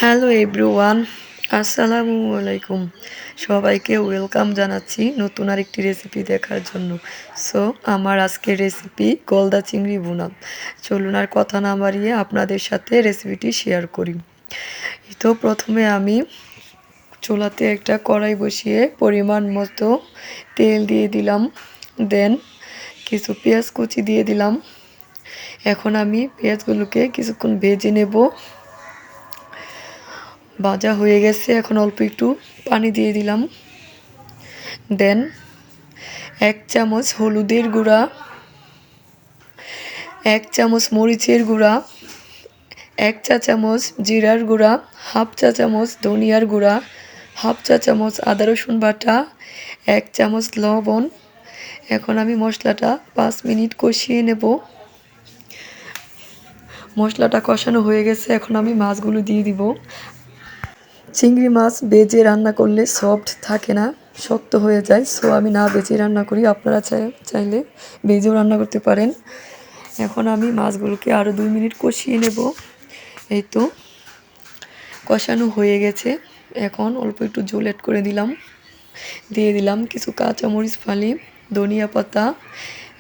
Hello everyone, আসসালামু আলাইকুম। সবাইকে ওয়েলকাম জানাচ্ছি নতুন আরেকটি রেসিপি দেখার জন্য। সো আমার আজকের রেসিপি গলদা চিংড়ি ভুনা। চলুন আর কথা না বাড়িয়ে আপনাদের সাথে রেসিপিটি শেয়ার করি। তো প্রথমে আমি চুলাতে একটা কড়াই বসিয়ে পরিমাণ মতো তেল দিয়ে দিলাম, দেন কিছু পেঁয়াজ কুচি দিয়ে দিলাম। এখন আমি পেঁয়াজগুলোকে কিছুক্ষণ ভেজে নেব। ভাজা হয়ে গেছে, এখন অল্প একটু পানি দিয়ে দিলাম। দেন 1 চামচ হলুদের গুঁড়া, 1 চামচ মরিচের গুঁড়া, 1 চা চামচ জিরার গুঁড়া, হাফ চা চামচ ধনিয়ার গুঁড়া, হাফ চা চামচ আদা রসুন বাটা, 1 চামচ লবণ। এখন আমি মশলাটা 5 মিনিট কষিয়ে নেব। মশলাটা কষানো হয়ে গেছে, এখন আমি মাছগুলো দিয়ে দিব। চিংড়ি মাছ ভেজে রান্না করলে সফট থাকে না, শক্ত হয়ে যায়। সো আমি না ভেজে রান্না করি, আপনারা চাইলে ভেজেও রান্না করতে পারেন। এখন আমি মাছগুলোকে আরও 2 মিনিট কষিয়ে নেব। এই তো কষানো হয়ে গেছে, এখন অল্প একটু ঝোল অ্যাড করে দিলাম। দিয়ে দিলাম কিছু কাঁচামরিচ ফালি, ধনিয়া পাতা।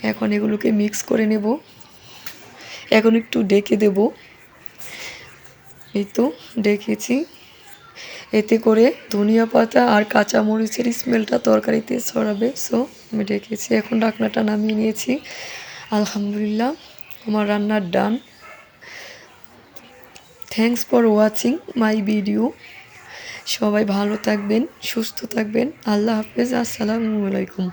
এখন এগুলোকে মিক্স করে নেব। এখন একটু ডেকে দেব। এই তো ডেকেছি, এতে করে ধনিয়া পাতা আর কাঁচা মরিচের স্মেলটা তরকারিতে ছড়াবে। সো আমি রেখেছি, এখন ঢাকনাটা নামিয়ে নিয়েছি। আলহামদুলিল্লাহ, আমার রান্নার done. Thanks for watching my video. সবাই ভালো থাকবেন, সুস্থ থাকবেন। আল্লাহ হাফেজ, আসসালামু আলাইকুম।